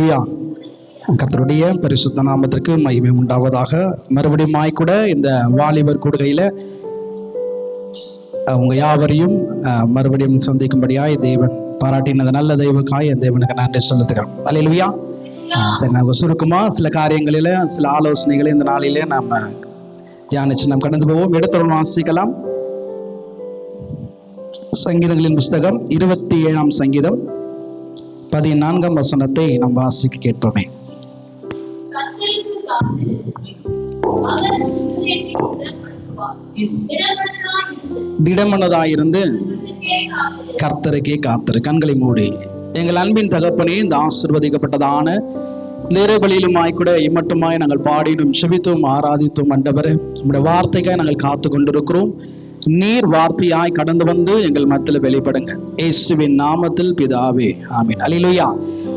அல்லேலூயா. கர்த்தருடைய பரிசுத்த நாமத்திற்கு மகிமை உண்டாவதாக. மறுபடியும் கூட இந்த வாலிபர் கூடுகையில உங்க யாவரையும் மறுபடியும் சந்திக்கும்படியாய் தேவன் பாராட்டினது நல்ல தெய்வக்காய் என் தேவனுக்கு நன்றி செலுத்துகிறோம். அல்லேலூயா. சரி, நாங்கள் சுருக்கமா சில காரியங்களில சில ஆலோசனைகளை இந்த நாளிலே நாம் தியானிச்சு நாம் கடந்து போவோம். எடுத்துடன் வாசிக்கலாம். சங்கீதங்களின் புஸ்தகம் 27ஆம் சங்கீதம் 14ஆம் வசனத்தை நாம் வாசிக்க கேட்போமே. திடமனதாயிருந்து கர்த்தருக்கே காத்திரு. கண்களை மூடி. எங்கள் அன்பின் தகப்பனே, இந்த ஆசீர்வதிக்கப்பட்டதான நேரபலியிலுமாய் கூட இம்மட்டுமாய் நாங்கள் பாடினோம், செபித்தோம், ஆராதித்தோம். ஆண்டவரே, நம்முடைய வார்த்தைக்காய் நாங்கள் காத்து கொண்டிருக்கிறோம். நீர் வார்த்தையாய் கடந்து வந்து எங்கள் மத்தியில் வெளிப்படுங்க. இயேசுவின் நாமத்தில் பிதாவே, ஆமீன். அல்லேலூயா.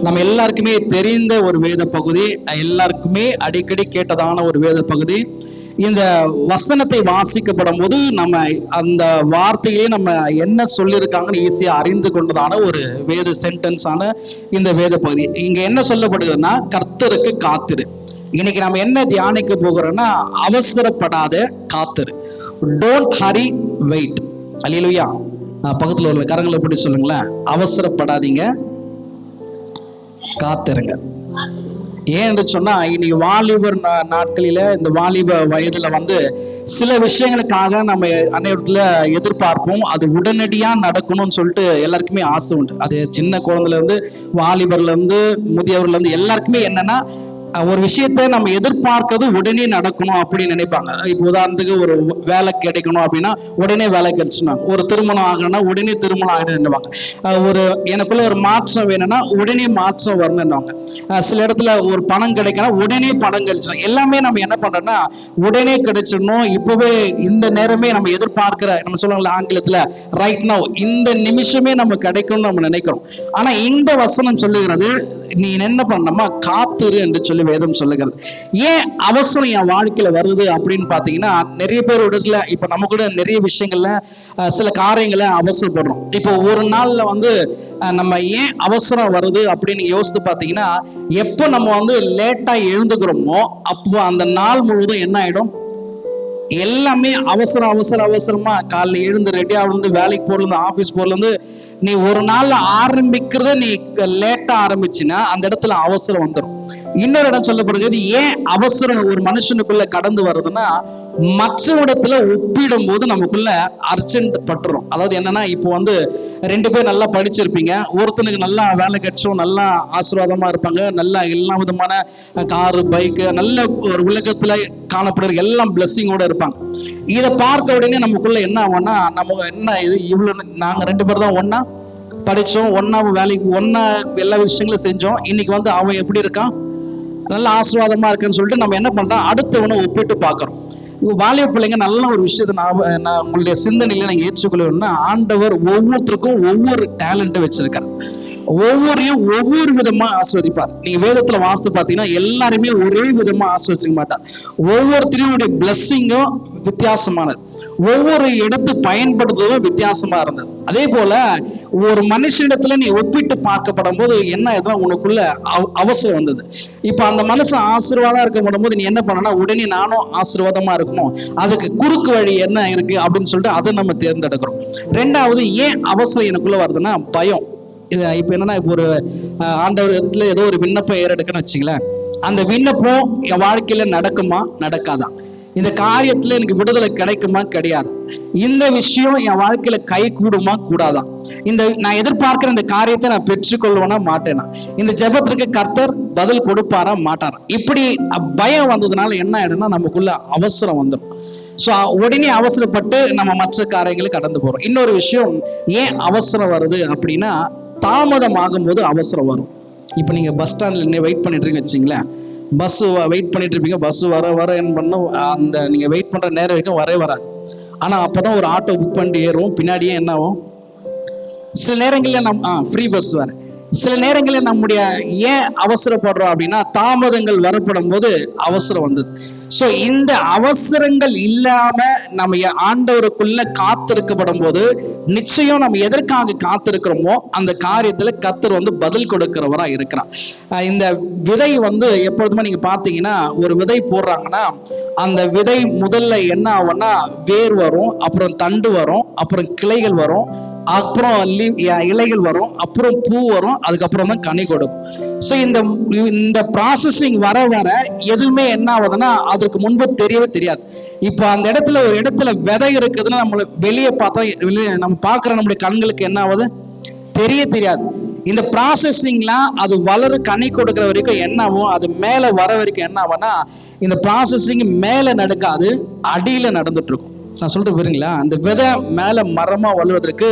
நம்ம எல்லாருக்குமே தெரிந்த ஒரு வேத பகுதி, எல்லாருக்குமே அடிக்கடி கேட்டதான ஒரு வேத பகுதி. இந்த வசனத்தை வாசிக்கப்படும் போது நம்ம அந்த வார்த்தையே நம்ம என்ன சொல்லியிருக்காங்கன்னு ஈஸியா அறிந்து கொண்டதான ஒரு வேத சென்டென்ஸான இந்த வேத பகுதி. இங்க என்ன சொல்லப்படுதுன்னா, கர்த்தருக்கு காத்திரு. இன்னைக்கு நம்ம என்ன தியானிக்க போகிறோம்னா, அவசரப்படாத காத்திரு. Don't hurry, wait. அல்லேலூயா. பக்கத்துல உள்ள கரங்களை பிடி சொல்லுங்களேன், அவசரப்படாதீங்க, காத்திருங்க. ஏன் என்று சொன்னா, இன்னைக்கு வாலிபர் நாட்களில, இந்த வாலிப வயதுல சில விஷயங்களுக்காக நம்ம அனைவரத்துல எதிர்பார்ப்போம். அது உடனடியா நடக்கணும்னு சொல்லிட்டு எல்லாருக்குமே ஆசை உண்டு. அது சின்ன குழந்தைல இருந்து வாலிபர்ல இருந்து முதியவர்ல இருந்து எல்லாருக்குமே என்னன்னா, ஒரு விஷயத்த நம்ம எதிர்பார்க்கிறது உடனே நடக்கணும் அப்படின்னு நினைப்பாங்க. இப்போ உதாரணத்துக்கு ஒரு வேலை கிடைக்கணும் அப்படின்னா உடனே வேலை கிடைச்சுனா, ஒரு திருமணம் ஆகணும்னா உடனே திருமணம் ஆகணும்னுவாங்க. ஒரு எனக்குள்ள ஒரு மாற்றம் வேணும்னா உடனே மாற்றம் வரணும்னுவாங்க. சில இடத்துல ஒரு பணம் கிடைக்கணும் உடனே பணம் கிடைச்சிடும். எல்லாமே நம்ம என்ன பண்றோம்னா உடனே கிடைச்சிடணும், இப்பவே இந்த நேரமே நம்ம எதிர்பார்க்கிற, நம்ம சொல்லுவாங்கல்ல ஆங்கிலத்துல ரைட் நவ், இந்த நிமிஷமே நம்ம கிடைக்கும்னு நம்ம நினைக்கிறோம். ஆனா இந்த வசனம் சொல்லுகிறது, நீ என்ன பண்ணணுமா, காத்திரு என்று சொல்லி வேதம் சொல்லுகிறது. ஏன் அவசரம் என் வாழ்க்கையில வருது அப்படின்னு பாத்தீங்கன்னா, நிறைய பேர் இடத்துல இப்ப நம்ம கூட நிறைய விஷயங்கள்ல சில காரியங்களை அவசரப்படுறோம். இப்போ ஒரு நாள்ல நம்ம ஏன் அவசரம் வருது அப்படின்னு யோசித்து பாத்தீங்கன்னா, எப்போ நம்ம லேட்டா எழுந்துக்கிறோமோ அப்போ அந்த நாள் முழுவதும் என்ன ஆயிடும், எல்லாமே அவசரமா காலைல எழுந்து ரெடியா இருந்து வேலைக்கு போறது, ஆபீஸ் போறது, நீ ஒரு நாள்ல ஆரம்பிக்கிறத நீ லேட்டா ஆரம்பிச்சுன்னா அந்த இடத்துல அவசரம் வந்துடும். இன்னொரு இடம் சொல்லப்படுகிறது, ஏன் அவசரம் ஒரு மனுஷனுக்குள்ள கடந்து வருதுன்னா, மற்ற இடத்துல ஒப்பிடும் போது நமக்குள்ள அர்ஜென்ட் பட்டுரும். அதாவது என்னன்னா, இப்போ ரெண்டு பேர் நல்லா படிச்சிருப்பீங்க, ஒருத்தனுக்கு நல்லா வேலை கிடைச்சும் நல்லா ஆசீர்வாதமா இருப்பாங்க, நல்லா எல்லா விதமான காரு, பைக்கு, நல்ல ஒரு உலகத்துல காணப்படுற எல்லாம் பிளஸ்ஸிங்கோட இருப்பாங்க. இதை பார்க்க உடனே நமக்குள்ள என்ன ஆகும்னா, நம்ம என்ன இது இவ்வளவு, நாங்க ரெண்டு பேர் தான் ஒன்னா படிச்சோம், ஒன்னா வேலைக்கு, ஒன்னா எல்லா விஷயங்களும் செஞ்சோம், இன்னைக்கு அவன் எப்படி இருக்கான், நல்ல ஆசீர்வாதமா இருக்குன்னு சொல்லிட்டு நம்ம என்ன பண்றோம், அடுத்தவனை ஒப்பிட்டு பார்க்கிறோம். வாலிப பிள்ளைங்க நல்ல ஒரு விஷயத்தை நான் உங்களுடைய சிந்தனையில நீங்க ஏற்றுக்கொள்ளணும்னா, ஆண்டவர் ஒவ்வொருத்தருக்கும் ஒவ்வொரு டேலண்ட் வச்சிருக்காரு. ஒவ்வொருத்தையும் ஒவ்வொரு விதமா ஆஸ்வதிப்பார். நீங்க வேதத்துல வாசித்து பாத்தீங்கன்னா எல்லாருமே ஒரே விதமா ஆஸ்வதிக்க மாட்டார். ஒவ்வொருத்தரையும் பிளஸ்ஸிங்கும் வித்தியாசமானது, ஒவ்வொரு இடத்து பயன்படுத்துவதும் வித்தியாசமா இருந்தது. அதே போல ஒரு மனுஷனிடத்துல நீ ஒப்பிட்டு பார்க்கப்படும் போது என்ன ஆகுதுன்னா, உனக்குள்ள அவசரம் வந்தது. இப்ப அந்த மனுஷன் ஆசீர்வாதம் இருக்கப்படும் போது நீ என்ன பண்ணனா, உடனே நானும் ஆசீர்வாதமா இருக்கணும், அதுக்கு குறுக்கு வழி என்ன இருக்கு அப்படின்னு சொல்லிட்டு அதை நம்ம தேர்ந்தெடுக்கிறோம். ரெண்டாவது, ஏன் அவசரம் எனக்குள்ள வருதுன்னா, பயம். இப்ப என்னன்னா, இப்போ ஒரு ஆண்டவர் இடத்துல ஏதோ ஒரு விண்ணப்பம் ஏறெடுக்கன்னு வச்சுங்களேன், அந்த விண்ணப்பம் என் வாழ்க்கையில நடக்குமா நடக்காதா, இந்த காரியத்துல எனக்கு விடுதலை கிடைக்குமா கிடையாது, இந்த விஷயம் என் வாழ்க்கையில கை கூடுமா கூடாதா, இந்த நான் எதிர்பார்க்கிற இந்த காரியத்தை நான் பெற்றுக்கொள்வேனா மாட்டேனா, இந்த ஜெபத்திற்கு கர்த்தர் பதில் கொடுப்பாரா மாட்டாரா, இப்படி பயம் வந்ததுனால என்ன ஆயிடும்னா நமக்குள்ள அவசரம் வந்துடும். ஸோ உடனே அவசரப்பட்டு நம்ம மற்ற காரியங்களுக்கு கடந்து போறோம். இன்னொரு விஷயம், ஏன் அவசரம் வருது அப்படின்னா, தாமதம் ஆகும்போது அவசரம் வரும். இப்போ நீங்க பஸ் ஸ்டாண்ட்ல வெயிட் பண்ணிட்டு இருக்கீங்க வச்சுங்களேன், பஸ் வெயிட் பண்ணிட்டு இருப்பீங்க, பஸ் வர என்ன பண்ணும், அந்த நீங்க வெயிட் பண்ற நேரம் வரைக்கும் வராது. ஆனா அப்பதான் ஒரு ஆட்டோ புக் பண்ணிட்டு ஏறும், பின்னாடியே என்ன ஆகும், சில நேரங்கள்ல ஃப்ரீ பஸ் வேற, சில நேரங்களில் நம்முடைய ஏன் அவசரப்படுறோம் அப்படின்னா, தாமதங்கள் வரப்படும் போது அவசரம் வந்தது. சோ இந்த அவசரங்கள் இல்லாம நம்ம ஆண்டவருக்குள்ள காத்திருக்கப்படும் போது நிச்சயம் நம்ம எதற்காக காத்திருக்கிறோமோ அந்த காரியத்துல கர்த்தர் வந்து பதில் கொடுக்கிறவரா இருக்கிறார். இந்த விதை வந்து எப்பொழுதுமே நீங்க பாத்தீங்கன்னா, ஒரு விதை போடுறாங்கன்னா அந்த விதை முதல்ல என்ன ஆகும்னா வேர் வரும், அப்புறம் தண்டு வரும், அப்புறம் கிளைகள் வரும், அப்புறம் இலைகள் வரும், அப்புறம் பூ வரும், அதுக்கப்புறம் தான் கனி கொடுக்கும். ஸோ இந்த ப்ராசஸிங் வர வர எதுவுமே என்ன ஆகுதுன்னா அதுக்கு முன்பு தெரியவே தெரியாது. இப்போ அந்த இடத்துல ஒரு இடத்துல விதை இருக்குதுன்னா நம்மள வெளியே பார்த்தா நம்ம பார்க்குற நம்முடைய கண்களுக்கு என்ன ஆகுது தெரியாது. இந்த ப்ராசஸிங்லாம் அது வளரு கனி கொடுக்குற வரைக்கும் என்ன ஆகும், அது மேலே வர வரைக்கும் என்ன ஆகும்னா இந்த ப்ராசஸிங் மேலே நடக்காது, அடியில் நடந்துட்டு இருக்கும். நான் சொல்லிட்டு போறீங்களா, அந்த விதை மேல மரமா வளர்வதற்கு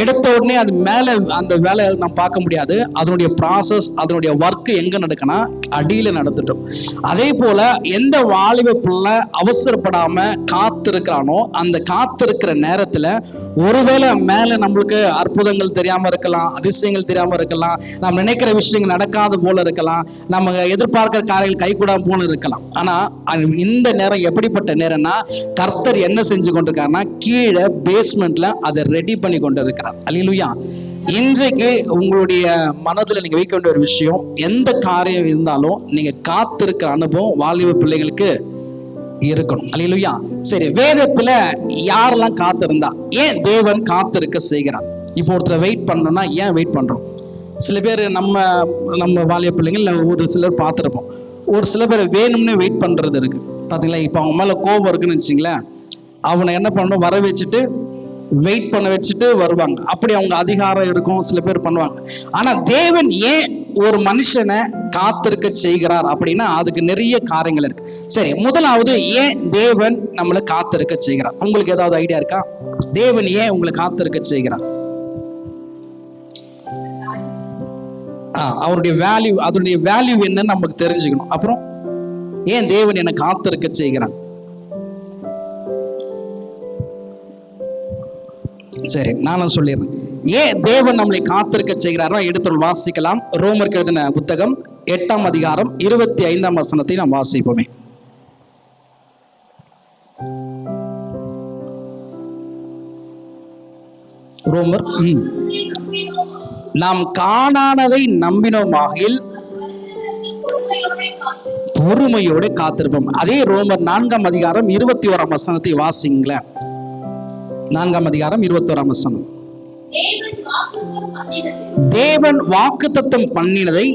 எடுத்த உடனே அது மேல அந்த வேலை நம்ம பார்க்க முடியாது. அதனுடைய ப்ராசஸ், அதனுடைய ஒர்க் எங்க நடக்குன்னா அடியில நடந்துட்டோம். அதே போல எந்த வாலிப பிள்ளை அவசரப்படாம காத்திருக்கிறானோ அந்த காத்திருக்கிற நேரத்துல ஒருவேளை மேல நம்மளுக்கு அற்புதங்கள் தெரியாம இருக்கலாம், அதிசயங்கள் தெரியாம இருக்கலாம், நம்ம நினைக்கிற விஷயங்கள் நடக்காத போல இருக்கலாம், நம்ம எதிர்பார்க்கிற காரியங்கள் கைகூடாம போல இருக்கலாம். ஆனா இந்த நேரம் எப்படிப்பட்ட நேரம்னா கர்த்தர் என்ன செஞ்சு கொண்டிருக்காருன்னா கீழே பேஸ்மெண்ட்ல அதை ரெடி பண்ணி கொண்டு இருக்கிறார். அல்லேலூயா. இன்றைக்கு உங்களுடைய மனதுல நீங்க வைக்க வேண்டிய ஒரு விஷயம், எந்த காரியம் இருந்தாலும் நீங்க காத்திருக்கிற அனுபவம் வாலிப பிள்ளைகளுக்கு இருக்கணும். அல்லேலூயா. சரி, வேதத்துல யாரெல்லாம் காத்திருந்தா, ஏன் தேவன் காத்திருக்க செய்கிறார்? இப்போ ஒருத்தர் வெயிட் பண்ணணும்னா ஏன் வெயிட் பண்றோம்? சில பேர் நம்ம வாலிப பிள்ளைங்க ஒரு சிலர் பார்த்துருப்போம், ஒரு சில பேர் வேணும்னு வெயிட் பண்றது இருக்கு பாத்தீங்களா. இப்போ அவங்க மேல கோபம் இருக்குன்னு வச்சுங்களேன், அவனை என்ன பண்ணணும், வர வச்சுட்டு வெயிட் பண்ண வச்சுட்டு வருவாங்க. அப்படி அவங்க அதிகாரம் இருக்கும், சில பேர் பண்ணுவாங்க. ஆனா தேவன் ஏன் ஒரு மனுஷனை காத்திருக்க செய்கிறார் அப்படின்னா அதுக்கு நிறைய காரியங்கள் இருக்கு. சரி, முதலாவது ஏன் தேவன் நம்மளை காத்திருக்க செய்கிறார்? உங்களுக்கு ஏதாவது ஐடியா இருக்கா? தேவன் ஏன் உங்களை காத்திருக்க செய்கிறார்? அவருடைய வேல்யூ, அதனுடைய வேல்யூ என்னன்னு நமக்கு தெரிஞ்சுக்கணும். அப்புறம் ஏன் தேவன் என்னை காத்திருக்க செய்கிறார்? சரி, நானும் சொல்லிடுறேன் ஏன் தேவன் நம்மளை காத்திருக்க செய்கிறாரோ. எடுத்து வாசிக்கலாம். ரோமர் எழுதின புத்தகம் 8ஆம் அதிகாரம் 25ஆம் வசனத்தை நாம் வாசிப்போமே. ரோமர், நாம் காணானதை நம்பினோமாகில் பொறுமையோட காத்திருப்போம். அதே ரோமர் 4ஆம் அதிகாரம் 21ஆம் வசனத்தை வாசிங்களேன். 4ஆம் அதிகாரம் 21ஆம் வசனம். தேவன் வாக்குத்தத்தம் பண்ணினதை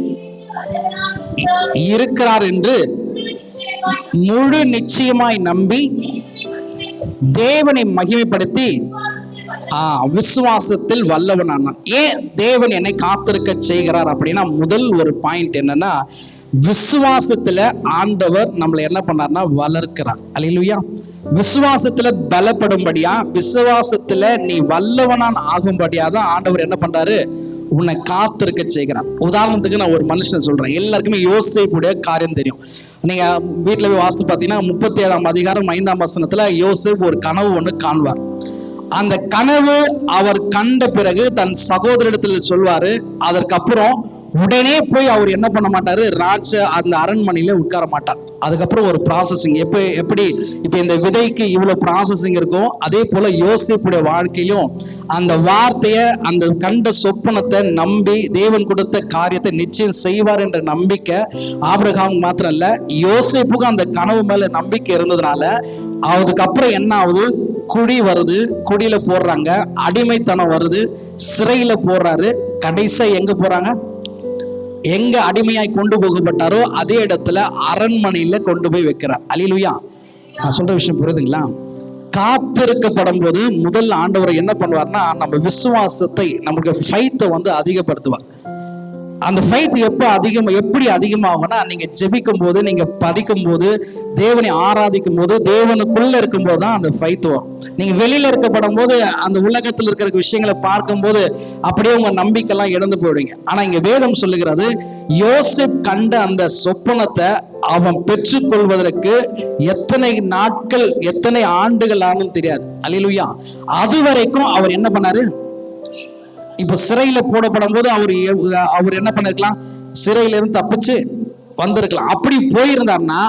இருக்கிறார் என்று முழு நிச்சயமாய் நம்பி தேவனை மகிமைப்படுத்தி விசுவாசத்தில் வல்லவனானான். ஏன் தேவன் என்னை காத்திருக்க செய்கிறார் அப்படின்னா முதல் ஒரு பாயிண்ட் என்னன்னா, விசுவாசத்துல ஆண்டவர் நம்மளை என்ன பண்ணார்னா வளர்க்கிறார். அல்லேலூயா. விசுவாசத்துல பலப்படும்படியா, விசுவாசத்துல நீ வல்லவனான் ஆகும்படியா தான் ஆண்டவர் என்ன பண்றாரு, உன்னை காத்திருக்க செய்கிறார். உதாரணத்துக்கு நான் ஒரு மனுஷன் சொல்றேன், எல்லாருக்குமே யோசேப்புடைய காரியம் தெரியும். நீங்க வீட்டுல போய் வாசித்து பாத்தீங்கன்னா 37ஆம் அதிகாரம் 5ஆம் வசனத்துல யோசேப் ஒரு கனவு ஒண்ணு காண்பார். அந்த கனவு அவர் கண்ட பிறகு தன் சகோதரிடத்தில் சொல்வாரு. அதற்கப்புறம் உடனே போய் அவர் என்ன பண்ண மாட்டாரு, அந்த அரண்மனையில உட்கார மாட்டார். அதுக்கப்புறம் ஒரு ப்ராசஸிங். எப்படி இப்ப இந்த விதைக்கு இவ்வளவு ப்ராசஸிங் இருக்கும், அதே போல யோசேப்புடைய வாழ்க்கையிலும் அந்த வார்த்தைய, அந்த கண்ட சொப்பனத்தை நம்பி தேவன் கொடுத்த காரியத்தை நிச்சயம் செய்வார் என்ற நம்பிக்கை ஆபிரகாம் மாத்திரம் இல்ல, யோசேப்புக்கும் அந்த கனவு மேல நம்பிக்கை இருந்ததுனால அதுக்கப்புறம் என்ன ஆகுது, குடி வருது, குடியில போடுறாங்க, அடிமைத்தனம் வருது, சிறையில போடுறாரு. கடைசியா எங்க போறாங்க, எங்க அடிமையாய் கொண்டு போகப்பட்டாரோ அதே இடத்துல அரண்மனையில கொண்டு போய் வைக்கிறார். அல்லேலூயா. நான் சொல்ற விஷயம் புரியுதுங்களா? காத்திருக்கப்படும் போது முதல் ஆண்டவர் என்ன பண்ணுவார்னா நம்ம விசுவாசத்தை, நமக்கு ஃபைத்தை வந்து அதிகப்படுத்துவார். அந்த ஃபைத் எப்படி அதிகமாகும்னா, நீங்க ஜெபிக்கும் போது, நீங்க படிக்கும் போது, தேவனை ஆராதிக்கும் போது, தேவனுக்குள்ள இருக்கும் போது தான் அந்த ஃபைத் வரும். நீங்க வெளியில இருக்கப்படும் போது, அந்த உலகத்தில் இருக்கிற விஷயங்களை பார்க்கும் போது அப்படியே உங்க நம்பிக்கைலாம் இழந்து போயிடுவீங்க. ஆனா இங்க வேதம் சொல்லுகிறது, யோசேப் கண்ட அந்த சொப்பனத்தை அவன் பெற்றுக்கொள்வதற்கு எத்தனை நாட்கள், எத்தனை ஆண்டுகள் ஆனும் தெரியாது. அல்லேலூயா. அது வரைக்கும் அவர் என்ன பண்ணாரு, இப்ப சிறையில போடப்படும் போது அவர் என்ன பண்ணிருக்கலாம், சிறையில இருந்து தப்பிச்சு வந்திருக்கலாம். அப்படி போயிருந்தார்னா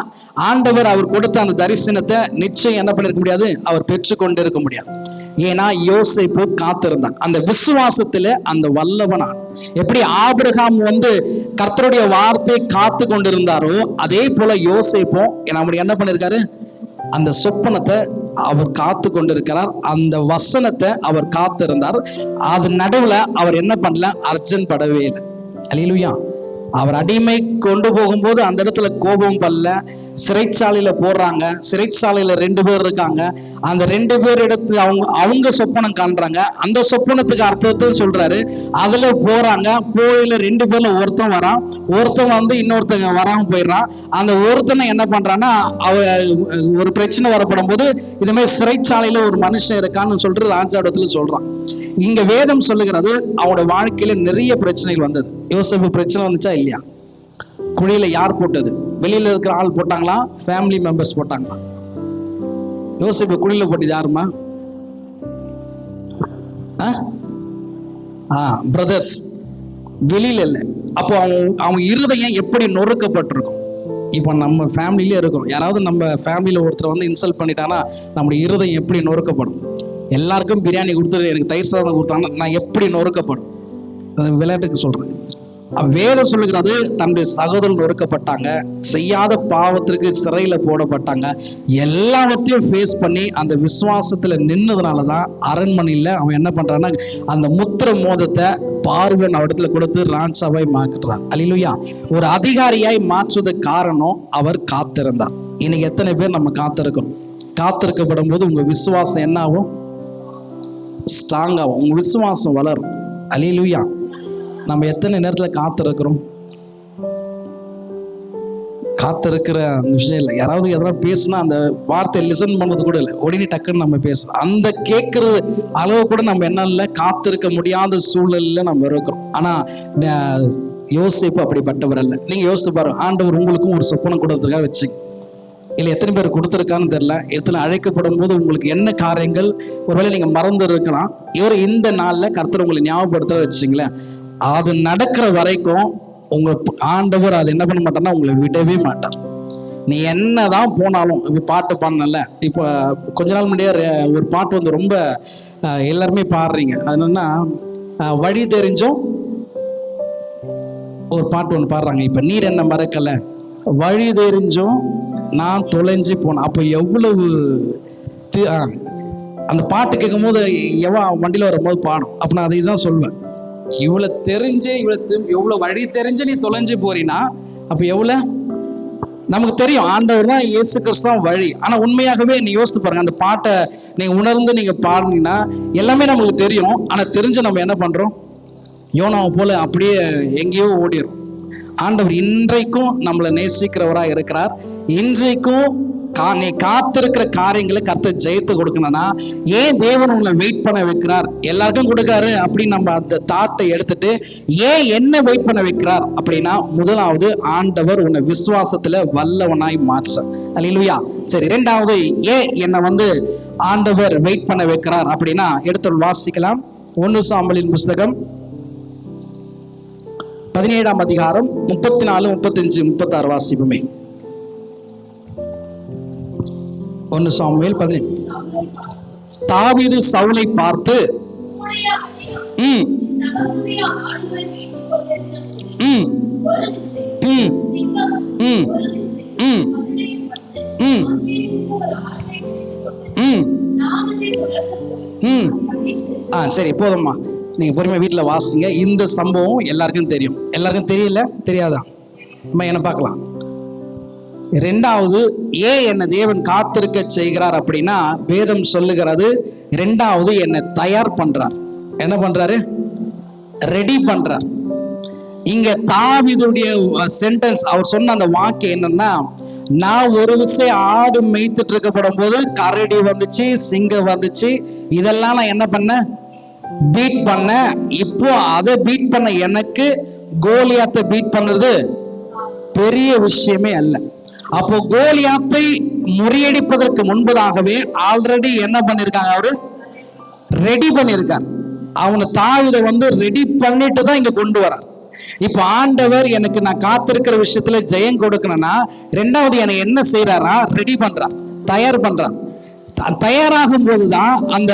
ஆண்டவர் அவர் கொடுத்த அந்த தரிசனத்தை நிச்சயம் என்ன பண்ணிருக்க முடியாது, அவர் பெற்றுக்கொண்டு இருக்க முடியாது. ஏன்னா யோசேப்பு காத்திருந்தான். அந்த விசுவாசத்துல அந்த வல்லவனான். எப்படி ஆபிரகாம் கர்த்தருடைய வார்த்தை காத்து கொண்டிருந்தாரோ அதே போல யோசேப்பும் நம்முடைய என்ன பண்ணிருக்காரு, அந்த சொப்பனத்தை அவர் காத்து கொண்டிருக்கிறார். அந்த வசனத்தை அவர் காத்திருந்தார். அது நடுவுல அவர் என்ன பண்ணல, அர்ஜென்ட் படவே இல்லை. அல்லேலூயா. அவர் அடிமை கொண்டு போகும்போது அந்த இடத்துல கோபம் பல்ல. சிறைச்சாலையில போடுறாங்க, சிறைச்சாலையில 2 பேர் இருக்காங்க. அந்த 2 பேர் இடத்துல அவங்க சொப்பனம் காண்றாங்க. அந்த சொப்பனத்துக்கு அர்த்தத்தை சொல்றாரு. அதுல போறாங்க. போயில 2 பேர்ல ஒருத்தன் வரான், ஒருத்தன் இன்னொருத்தங்க வராம போயிடுறான். அந்த ஒருத்தனை என்ன பண்றான்னா, ஒரு பிரச்சனை வரப்படும் போது இது மாதிரி சிறைச்சாலையில ஒரு மனுஷன் இருக்கான்னு சொல்லிட்டு ராஜாடத்துல சொல்றான். இங்க வேதம் சொல்லுகிறது அவனோட வாழ்க்கையில நிறைய பிரச்சனைகள் வந்தது. யோசேப்பு பிரச்சனை வந்துச்சா இல்லையா? குழியில யார் போட்டது? வெளியில இருக்கிற ஆள் போட்டாங்களா, ஃபேமிலி மெம்பர்ஸ் போட்டாங்களா? யோசேப்பு குழியில போட்டது யாருமா? பிரதர்ஸ். வெளியில இல்ல. அப்போ அவங்க இருதயம் எப்படி நொறுக்கப்பட்டிருக்கும். இப்போ நம்ம ஃபேமிலியிலே இருக்கும், யாராவது நம்ம ஃபேமிலியில ஒருத்தர் இன்சல்ட் பண்ணிட்டானா நம்முடைய இருதயம் எப்படி நொறுக்கப்படும்? எல்லாருக்கும் பிரியாணி கொடுத்துட்டு எனக்கு தயிர் சாதம் கொடுத்தாங்கன்னா நான் எப்படி நொறுக்கப்படும்? விளையாட்டுக்கு சொல்றேன். வேதம் சொல்லுகிறது தன்னுடைய சகோதரர்கள் நொறுக்கப்பட்டாங்க, செய்யாத பாவத்திற்கு சிறையில போடப்பட்டாங்க. எல்லாவற்றையும் ஃபேஸ் பண்ணி அந்த விசுவாசத்துல நின்னதுனாலதான் அரண்மனையில அவன் என்ன பண்றான்னா அந்த முத்திர மோதத்தை பார்வன் இடத்துல கொடுத்து ராஜாவாய் மாற்றுறான். அல்லேலூயா. ஒரு அதிகாரியாய் மாற்றுவதற்கு காரணம் அவர் காத்திருந்தார். இன்னைக்கு எத்தனை பேர் நம்ம காத்திருக்கிறோம்? காத்திருக்கப்படும் போது உங்க விசுவாசம் என்ன ஆகும்? ஸ்ட்ராங் ஆகும். உங்க விசுவாசம் வளரும். அல்லேலூயா. நம்ம எத்தனை நேரத்துல காத்திருக்கிறோம்? காத்திருக்கிற அந்த விஷயம் இல்லை. யாராவது எதனா பேசினா அந்த வார்த்தை லிசன் பண்றது கூட இல்லை, உடனே டக்குன்னு நம்ம பேசணும். அந்த கேட்கறது அளவு கூட நம்ம என்ன இல்லை, காத்திருக்க முடியாத சூழல்ல நம்ம இருக்கிறோம். ஆனா யோசேப்பு அப்படிப்பட்டவர் அல்ல. நீங்க யோசிச்சு பாருங்க, ஆண்டவர் உங்களுக்கும் ஒரு சொப்பனம் கொடுத்துருக்காரு வச்சு, இல்லை எத்தனை பேர் கொடுத்துருக்கான்னு தெரியல. எத்தனை அழைக்கப்படும் போது உங்களுக்கு என்ன காரியங்கள் ஒருவேளை நீங்க மறந்து இருக்கலாம். இவர் இந்த நாள்ல கர்த்தர் உங்களை ஞாபகப்படுத்த வச்சுங்களேன். அது நடக்கிற வரைக்கும் உங்க ஆண்டவர் அது என்ன பண்ண மாட்டார்னா உங்களை விடவே மாட்டார். நீ என்னதான் போனாலும். இப்ப பாட்டு பாடல, இப்ப கொஞ்ச நாள் முன்னாடியே ஒரு பாட்டு ரொம்ப எல்லாருமே பாடுறீங்க. அது என்னன்னா, வழி தெரிஞ்சும் ஒரு பாட்டு ஒண்ணு பாடுறாங்க. இப்ப நீர் என்ன மறக்கல, வழி தெரிஞ்சும் நான் தொலைஞ்சு போனேன். அப்ப எவ்வளவு அந்த பாட்டு கேட்கும் போது வண்டியில வரும்போது பாடும். அப்ப நான் அதை தான் சொல்வேன். இவ்வளவு தெரிஞ்சு எவ்வளவு வழி தெரிஞ்சு நீ தொலைஞ்சு போறீனா, அப்ப எவ்வளவு நமக்கு தெரியும் ஆண்டவர் தான், இயேசு கிறிஸ்து தான் வழி. ஆனா உண்மையாகவே நீ யோசித்து பாருங்க, அந்த பாட்டை நீங்க உணர்ந்து நீங்க பாடினீங்கன்னா எல்லாமே நமக்கு தெரியும். ஆனா தெரிஞ்சு நம்ம என்ன பண்றோம்? யோனாவை போல அப்படியே எங்கேயோ ஓடிடும். ஆண்டவர் இன்றைக்கும் நம்மளை நேசிக்கிறவராக இருக்கிறார். இன்றைக்கும் நீ காத்திருக்கிற காரியங்களை கர்த்தர் ஜெயித்து கொடுக்கணும்னா, ஏன் தேவன் உங்களை வெயிட் பண்ண வைக்கிறார்? எல்லாருக்கும் கொடுக்காரு அப்படின்னு நம்ம அந்த தாட்டை எடுத்துட்டு ஏன் என்ன வெயிட் பண்ண வைக்கிறார் அப்படின்னா, முதலாவது ஆண்டவர் உன்னை விசுவாசத்துல வல்லவனாய் மாற்ற. அல்லேலூயா. சரி, இரண்டாவது ஏன் என்னை ஆண்டவர் வெயிட் பண்ண வைக்கிறார் அப்படின்னா, எடுத்து வாசிக்கலாம். 1 சாமுவேலின் புஸ்தகம் 17ஆம் அதிகாரம் 34, 35, 36 வாசிப்புமே. 1 சாமுவேல் 18. தாவீது சவுலை பார்த்து சரி போதும்மா, நீங்க பொறுமையா வீட்டுல வாசிங்க. இந்த சம்பவம் எல்லாருக்கும் தெரியும். எல்லாருக்கும் தெரியல, தெரியாதா? என்ன பார்க்கலாம். இரண்டாவது ஏன் என்ன தேவன் காத்திருக்க செய்கிறார் அப்படின்னா, வேதம் சொல்லுகிறது இரண்டாவது என்ன தயார் பண்றார். என்ன பண்றாரு? ரெடி பண்றார். இங்க தாவீதுடைய சென்டென்ஸ், அவர் சொன்ன அந்த வாக்கியம் என்னன்னா, நான் ஒரு விஷயம் ஆடு மேய்த்துட்டு இருக்கப்படும் போது கரடி வந்துச்சு, சிங்கம் வந்துச்சு, இதெல்லாம் நான் என்ன பண்ண, பீட் பண்ண. இப்போ அதை பீட் பண்ண எனக்கு கோலியாத்தை பீட் பண்றது பெரிய விஷயமே அல்ல. அப்போ கோலியாத்தை முறியடிப்பதற்கு முன்பதாகவே ஆல்ரெடி என்ன பண்ணிருக்காங்க, அவரு ரெடி பண்ணிருக்காங்க. அவனை தாவீதை வந்து ரெடி பண்ணிட்டு தான் இங்க கொண்டு வரார். இப்ப ஆண்டவர் எனக்கு நான் காத்திருக்கிற விஷயத்துல ஜெயம் கொடுக்கணும்னா ரெண்டாவது எனக்கு என்ன செய்யறாரா, ரெடி பண்றார், தயார் பண்றார். தயாராகும் போதுதான் அந்த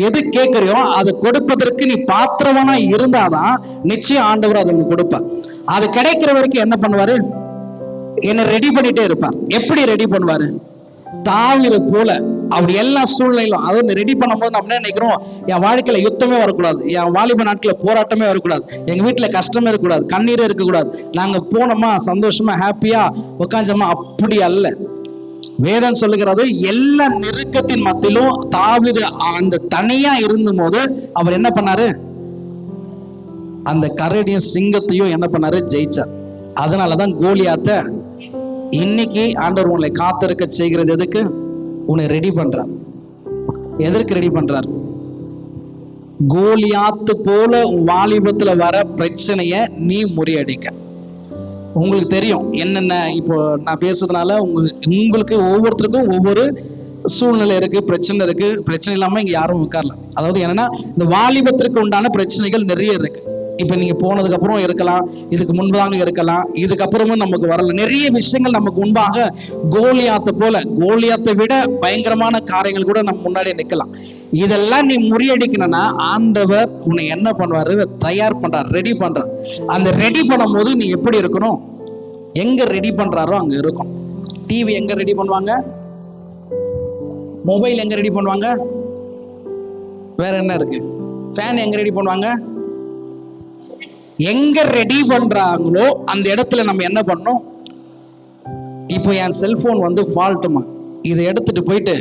எது கேட்கறியோ அதை கொடுப்பதற்கு நீ பாத்திரவனா இருந்தாதான் நிச்சயம் ஆண்டவர் அதை கொடுப்பார். அது கிடைக்கிற வரைக்கும் என்ன பண்ணுவாரு, என்ன ரெடி பண்ணிட்டே இருப்பார். எப்படி ரெடி பண்ணுவாரு, தாவீதை போல அப்படி எல்லா சூழ்நிலையிலும் அதை ரெடி பண்ணும்போது நம்ம என்ன நினைக்கிறோம், என் வாழ்க்கையில யுத்தமே வரக்கூடாது, என் வாலிப நாட்கள போராட்டமே வரக்கூடாது, எங்க வீட்டுல கஷ்டமே இருக்கக்கூடாது, கண்ணீரே இருக்கக்கூடாது, நாங்க போனோமா சந்தோஷமா ஹாப்பியா உட்காந்தோமா. அப்படி அல்ல. வேதம் சொல்லுகிறது எல்லா நெருக்கத்தின் மத்தியிலும் தாவீது அந்த தனியா இருந்த போது அவர் என்ன பண்ணாரு, அந்த கரடியும் சிங்கத்தையும் என்ன பண்ணாரு, ஜெயிச்சார். அதனாலதான் கோலியாத்த இன்னைக்கு ஆண்டவர் உங்களை காத்திருக்க செய்கிறது எதுக்கு, உன்னை ரெடி பண்றார். எதற்கு ரெடி பண்றார், கோலியாத்து போல வாலிபத்துல வர பிரச்சனைய நீ முறியடிக்க. உங்களுக்கு தெரியும் என்னென்ன, இப்போ நான் பேசுறதுனால உங்களுக்கு ஒவ்வொருத்தருக்கும் ஒவ்வொரு சூழ்நிலை இருக்கு, பிரச்சனை இருக்கு. பிரச்சனை இல்லாம இங்க யாரும் உட்காரல. அதாவது என்னன்னா, இந்த வாலிபத்திற்கு உண்டான பிரச்சனைகள் நிறைய இருக்கு. இப்ப நீங்க போனதுக்கு அப்புறம் இருக்கலாம், இதுக்கு முன்பாக இருக்கலாம், இதுக்கப்புறமும் நமக்கு வரல. நிறைய விஷயங்கள் நமக்கு முன்பாக கோலியாத்தை போல, கோலியாத்தை விட பயங்கரமான காரியங்கள் கூட நம்ம முன்னாடி நிக்கலாம். இதெல்லாம் நீ முறியடிக்கணும்னா ஆண்டவர் உன்னை என்ன பண்ணுவாரு, தயார் பண்றார், ரெடி பண்றார். அந்த ரெடி பண்ணும் போது நீ எப்படி இருக்கணும், எங்க ரெடி பண்றாரோ அங்க இருக்கும். டிவி எங்க ரெடி பண்ணுவாங்க, மொபைல் எங்க ரெடி பண்ணுவாங்க, வேற என்ன இருக்கு, ஃபேன் எங்க ரெடி பண்ணுவாங்க, எங்க ரெடி பண்றாங்களோ அந்த இடத்துல நம்ம என்ன பண்ணணும். இப்போ என் செல்போன் வந்து ஃபால்ட்டுமா, இதை எடுத்துட்டு போயிட்டு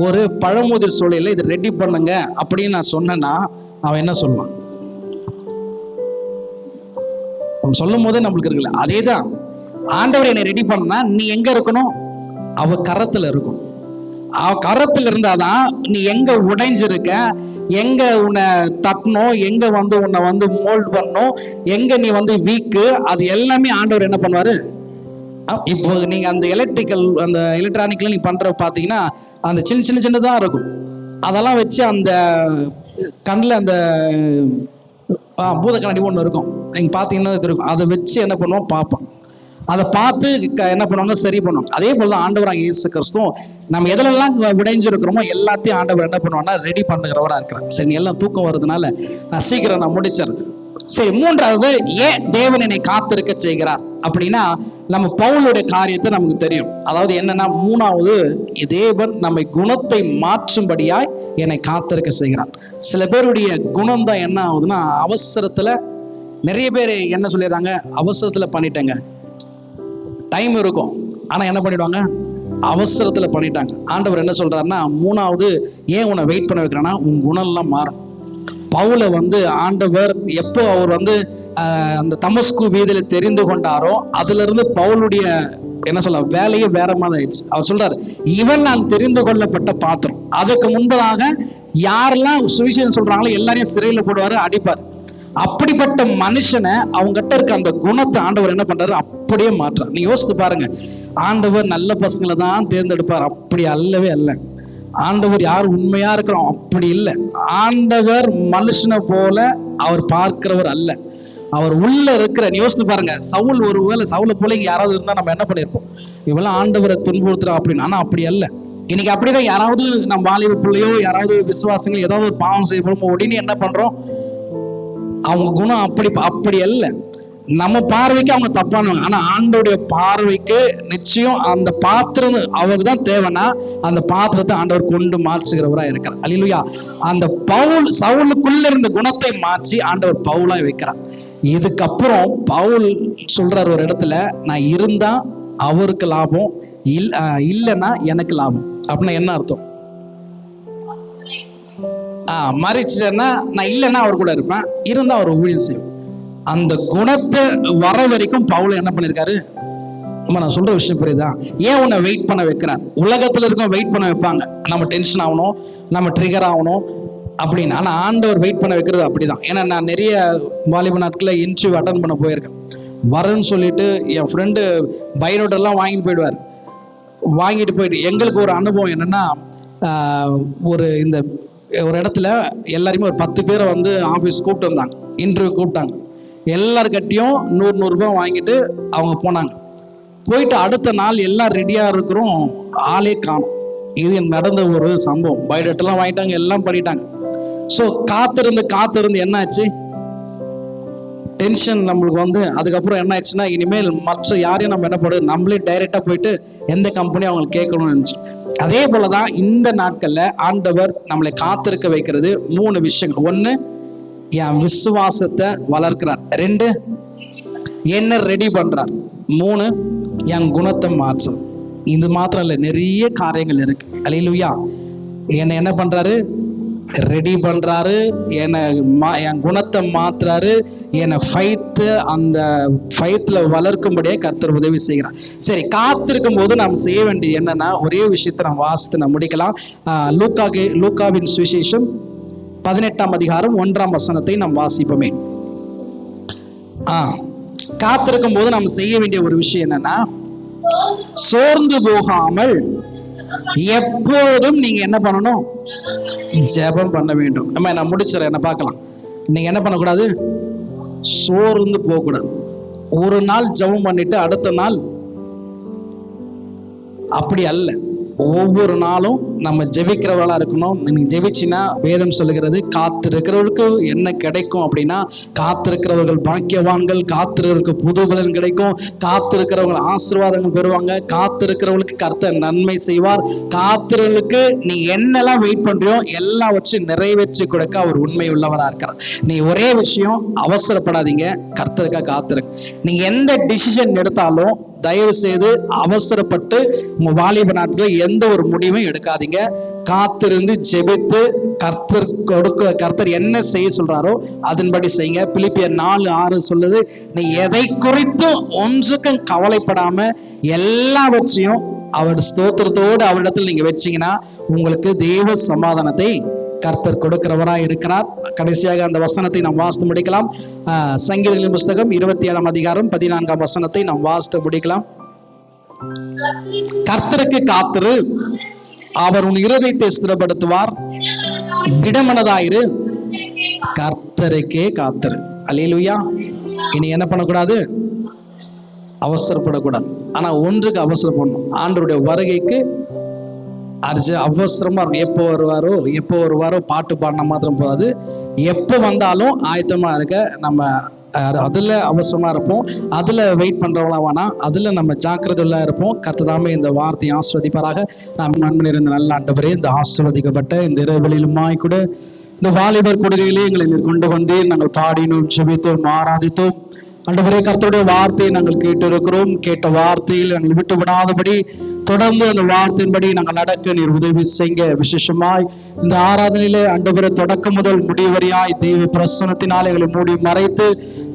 ஒரு பழமுதிர் சூழல இதை ரெடி பண்ணுங்க அப்படின்னு நான் சொன்னேன்னா அவன் என்ன சொல்லுவான், சொல்லும் போதே நம்மளுக்கு இருக்குல்ல. அதேதான் ஆண்டவர் என்னை ரெடி பண்ணா நீ எங்க இருக்கணும், அவ கரத்துல இருக்கும். அவ கரத்துல இருந்தாதான் நீ எங்க உடைஞ்சிருக்க, எங்க உன்னை தட்டணும், எங்க வந்து உன்னை வந்து மோல்ட் பண்ணணும், எங்க நீ வந்து வீக்கு, அது எல்லாமே ஆண்டவர் என்ன பண்ணுவாரு. இப்போ நீங்க அந்த அந்த எலக்ட்ரானிக்ல நீ பண்ற பாத்தீங்கன்னா அந்த சின்னதா இருக்கும். அதெல்லாம் வச்சு அந்த கண்ணில் அந்த பூத கண்ணாடி ஒன்று இருக்கும், நீங்க பாத்தீங்கன்னா இருக்கும். அதை வச்சு என்ன பண்ணுவோம், பார்ப்போம். அதை பார்த்து என்ன பண்ணுவாங்க, சரி பண்ணுவாங்க. அதே போலதான் ஆண்டவராக இயேசு கிறிஸ்துவும் நம்ம எதுலெல்லாம் விடைஞ்சிருக்கிறோமோ எல்லாத்தையும் ஆண்டவர் என்ன பண்ணுவாங்கன்னா ரெடி பண்ணுகிறவரா இருக்கிறார். சரி, எல்லாம் தூக்கம் வருதுனால நான் சீக்கிரம் நான் முடிச்சிருது. சரி, மூன்றாவது ஏன் தேவன் என்னை காத்திருக்க செய்கிறார் அப்படின்னா, நம்ம பவுலுடைய காரியத்தை நமக்கு தெரியும். அதாவது என்னன்னா, மூணாவது தேவன் நம்மை குணத்தை மாற்றும்படியாய் என்னை காத்திருக்க செய்கிறார். சில பேருடைய குணம் தான் என்ன ஆகுதுன்னா, அவசரத்துல நிறைய பேர் என்ன சொல்லிடுறாங்க, அவசரத்துல பண்ணிட்டேங்க, டைம் இருக்கும் ஆனா என்ன பண்ணிடுவாங்க, அவசரத்துல பண்ணிட்டாங்க. ஆண்டவர் என்ன சொல்றாருன்னா, மூணாவது ஏன் உன்னை வெயிட் பண்ண வைக்கிறான்னா, உன் குணம் எல்லாம் மாறும். பவுலை வந்து ஆண்டவர் எப்போ அவர் வந்து அந்த தமஸ்கு வீதியில தெரிந்து கொண்டாரோ அதுல இருந்து பவுலுடைய என்ன சொல்ல வேலையே வேற மாதிரி ஆயிடுச்சு. அவர் சொல்றாரு, இவன் நான் தெரிந்து கொள்ளப்பட்ட பாத்திரம். அதுக்கு முன்பதாக யாரெல்லாம் சுவிசேஷம் சொல்றாங்களோ எல்லாரையும் சிறையில போடுவாரு, அடிப்பார். அப்படிப்பட்ட மனுஷனை அவங்ககிட்ட இருக்க அந்த குணத்தை ஆண்டவர் என்ன பண்றாரு, அப்படியே மாற்றார். நீ யோசித்து பாருங்க, ஆண்டவர் நல்ல பசங்களை தான் தேர்ந்தெடுப்பார், அப்படி அல்லவே அல்ல. ஆண்டவர் யார் உண்மையா இருக்கிறோம் அப்படி இல்லை. ஆண்டவர் மனுஷனை போல அவர் பார்க்கிறவர் அல்ல, அவர் உள்ள இருக்கிற. யோசித்து பாருங்க, சவுல் ஒருவேளை சவுலை போல இங்க யாராவது இருந்தா நம்ம என்ன பண்ணிருப்போம், இவெல்லாம் ஆண்டவரை துன்புறுத்துறோம் அப்படின்னு. ஆனா அப்படி அல்ல. இன்னைக்கு அப்படிதான் யாராவது நம்ம வாலிப பிள்ளையோ யாராவது விசுவாசங்கள் ஏதாவது ஒரு பாவம் செய்யப்படும் உடனே என்ன பண்றோம், அவங்க குணம் அப்படி அல்ல. நம்ம பார்வைக்கு அவங்க தப்பானவங்க, ஆனா ஆண்டவருடைய பார்வைக்கு நிச்சயம் அந்த பாத்திரம் அவருக்கு தான் தேவைன்னா அந்த பாத்திரத்தை ஆண்டவர் கொண்டு மாற்றுகிறவரா இருக்கிறார். அல்லேலூயா. அந்த சவுலுக்குள்ள இருந்த குணத்தை மாற்றி ஆண்டவர் பவுலா வைக்கிறார். இதுக்கப்புறம் பவுல் சொல்றார் ஒரு இடத்துல, நான் இருந்தா அவருக்கு லாபம், இல்லைன்னா எனக்கு லாபம். அப்படின்னா என்ன அர்த்தம், மறிச்சிட்டேன்னா நான் இல்லைன்னா அவர் கூட இருப்பேன், இருந்தா அவர் ஊழியம் செய்வேன். அந்த குணத்தை வர வரைக்கும் பவுல் என்ன பண்ணிருக்காரு. நான் சொல்ற விஷயம் புரியுதா, ஏன் உன்னை வெயிட் பண்ண வைக்கிறார். உலகத்துல இருக்க வெயிட் பண்ண வைப்பாங்க, நம்ம டென்ஷன் ஆகணும், நம்ம ட்ரிகர் ஆகணும் அப்படின்னு. ஆனா ஆண்டவர் வெயிட் பண்ண வைக்கிறது அப்படிதான். ஏன்னா நான் நிறைய வாலிப நாட்களில் இன்டர்வியூ அட்டன் பண்ண போயிருக்கேன். வரேன்னு சொல்லிட்டு என் ஃப்ரெண்டு பயோடெல்லாம் வாங்கிட்டு போயிடுவார். வாங்கிட்டு போயிட்டு எங்களுக்கு ஒரு அனுபவம் என்னன்னா, ஒரு இந்த ஒரு இடத்துல எல்லாருமே ஒரு 10 பேரை வந்து ஆஃபீஸ் கூப்பிட்டு வந்தாங்க, இன்டர்வியூ கூப்பிட்டாங்க. எல்லாருக்கிட்டையும் 100 ரூபாய் வாங்கிட்டு அவங்க போனாங்க. போயிட்டு அடுத்த நாள் எல்லாம் ரெடியாக இருக்கிறோம், ஆளே காணும். இது நடந்த ஒரு சம்பவம். பயோடேட்டெல்லாம் வாங்கிட்டாங்க, எல்லாம் பண்ணிட்டாங்க. ஸோ காத்திருந்து என்னாச்சு, டென்ஷன் நம்மளுக்கு வந்து அதுக்கப்புறம் என்ன ஆயிடுச்சுன்னா, இனிமேல் மற்ற யாரையும் நம்ம என்ன பண்ணுறது, நம்மளே டைரெக்டாக போயிட்டு எந்த கம்பெனியும் அவங்களுக்கு கேட்கணும்னு நினச்சி. அதே போலதான் இந்த நாட்கள்ல ஆண்டவர் நம்மளை காத்திருக்க வைக்கிறது 3 விஷயங்கள். 1, என் விசுவாசத்தை வளர்க்கிறார். 2, என்ன ரெடி பண்றார். 3, என் குணத்தை மாற்றும். இது மாத்திரம் இல்லை, நிறைய காரியங்கள் இருக்கு. அல்லேலூயா. என்ன பண்றாரு, ரெடி பண்றாரு, என் குணத்தை மாத்துறாரு, என்னை அந்த ஃபைட்ல வளர்க்கும்படியே கர்த்தர் உதவி செய்கிறார். சரி, காத்திருக்கும் போது நாம் செய்ய வேண்டியது என்னன்னா, ஒரே விஷயத்தை நாம் வாசித்து நாம் முடிக்கலாம். லூக்காவின் சுவிசேஷம் 18ஆம் அதிகாரம் 1ஆம் வசனத்தை நாம் வாசிப்போமே. காத்திருக்கும் போது நாம் செய்ய வேண்டிய ஒரு விஷயம் என்னன்னா, சோர்ந்து போகாமல் எப்போதும் நீங்க என்ன பண்ணணும், ஜெபம் பண்ண வேண்டும். நான் முடிச்சிடறேன், என்ன பார்க்கலாம். நீங்க என்ன பண்ணக்கூடாது, சோர்ந்து போகக்கூடாது. ஒரு நாள் ஜெபம் பண்ணிட்டு அடுத்த நாள் அப்படி அல்ல. ஒவ்வொரு நாளும் நம்ம ஜெபிக்கிறவர்களா இருக்கணும். நீ ஜெபிச்சினா வேதம் சொல்லுகிறது, காத்திருக்கிறவர்களுக்கு என்ன கிடைக்கும் அப்படின்னா, காத்திருக்கிறவர்கள் பாக்கியவான்கள், காத்திருக்கிறவர்களுக்கு புது பலன் கிடைக்கும், காத்திருக்கிறவங்க ஆசீர்வாதங்கள் பெறுவாங்க, காத்திருக்கிறவர்களுக்கு கர்த்தர் நன்மை செய்வார், காத்திருக்கிறவர்களுக்கு நீ என்னெல்லாம் வெயிட் பண்றியோ எல்லாவற்றையும் நிறைவேற்றி கொடுக்க அவர் உண்மை உள்ளவராக இருக்கிறார். நீ ஒரே விஷயம், அவசரப்படாதீங்க, கர்த்தருக்காக காத்திருக்கு. நீங்க எந்த டிசிஷன் எடுத்தாலும் தயவு செய்து அவசரப்பட்டு உங்க வாலிப நாட்கள் எந்த ஒரு முடிவும் எடுக்காதீங்க. காத்திருந்து ஜெபித்து கர்த்தர் என்ன செய்ய சொல்றாரோ அதன்படி செய்யுங்க. பிலிப்பியர் 4:6 சொல்லுது, நீ எதை குறித்தும் ஒன்றுக்கும் கவலைப்படாம எல்லாவற்றையும் அவர் ஸ்தோத்திரத்தோடு அவரிடத்தில் நீங்க வச்சீங்கன்னா உங்களுக்கு தேவ சமாதானத்தை கர்த்தர் கொடுக்கிறவராய் இருக்கிறார். கடைசியாக அந்த வசனத்தை நாம் வாசித்து முடிக்கலாம். சங்கீதங்களின் புஸ்தகம் 27ஆம் அதிகாரம் 14ஆம் வசனத்தை நாம் வாசித்து முடிக்கலாம். கர்த்தருக்கு காத்திரு, அவர் உன் இருதயத்தை ஸ்திரப்படுத்துவார், திடமனதாயிரு, கர்த்தருக்கே காத்திரு. அல்லேலூயா. இனி என்ன பண்ணக்கூடாது, அவசரப்படக்கூடாது. ஆனா ஒன்றுக்கு அவசரப்படணும், ஆண்டவருடைய வருகைக்கு அவசரமா இருக்கும். எப்போ வருவாரோ பாட்டு பாடினா மாத்திரம் போகாது, எப்போ வந்தாலும் ஆயத்தமா இருக்க. நம்ம அதுல அவசரமா இருப்போம், அதுல வெயிட் பண்றவங்களா வேணா, அதுல நம்ம ஜாக்கிரதையா இருப்போம். கர்த்ததாமே இந்த வார்த்தையை ஆசீர்வதிப்பாராக. நாம் நன்மை இருந்த நல்ல ஆண்டவரே, இந்த ஆசீர்வதிக்கப்பட்ட இந்த இரவுகளிலுமாய் கூட இந்த வாலிபர் கொடுகையிலே எங்களை கொண்டு வந்து நாங்கள் பாடினோம், ஜெபித்தோம், ஆராதித்தோம். ஆண்டவரே, கர்த்தருடைய வார்த்தையை நாங்கள் கேட்டு இருக்கிறோம். கேட்ட வார்த்தையில் நாங்கள் விட்டு விடாதபடி தொடர்ந்து அந்த வார்த்தையின்படி நாங்கள் நடக்க நீர் உதவி செய்ய. விசேஷமாய் இந்த ஆராதனையிலே ஆண்டவரே, தொடக்கம் முதல் முடிவரையாய் தெய்வ பிரசன்னத்தினால் எங்களை மூடி மறைத்து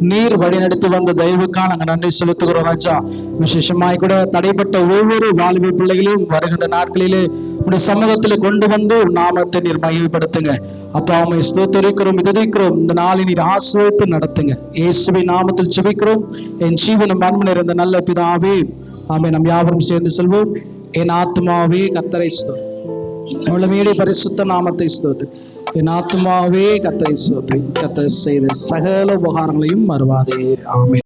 நீர் வழிநடத்தி வந்த தெய்வுக்காக நாங்கள் நன்றி செலுத்துகிறோம் ராஜா. விசேஷமாய் கூட தடைப்பட்ட ஒவ்வொரு வாலிப பிள்ளைகளையும் வருகின்ற நாட்களிலே உடைய சமூகத்திலே கொண்டு வந்து நாமத்தை நீர் மகிமைப்படுத்துங்க. அப்பா, உம்மை ஸ்தோத்திரிக்கிறோம், துதிக்கிறோம். இந்த நாளை நீர் ஆசீர்வதித்து நடத்துங்க. இயேசுவின் நாமத்தில் ஜெபிக்கிறோம் என் ஜீவனும் அன்பு நிறைந்த நல்ல பிதாவே, ஆமென். நம் யாவரும் சேர்ந்து சொல்வோம், என் ஆத்துமாவே கர்த்தரை ஸ்தோத்திரி, அவளுடைய பரிசுத்த நாமத்தை ஸ்தோத்திரி. என் ஆத்துமாவே கர்த்தரை ஸ்தோத்திரி, கர்த்தர் செய்த சகல உபகாரங்களையும் மறவாதே. ஆமென்.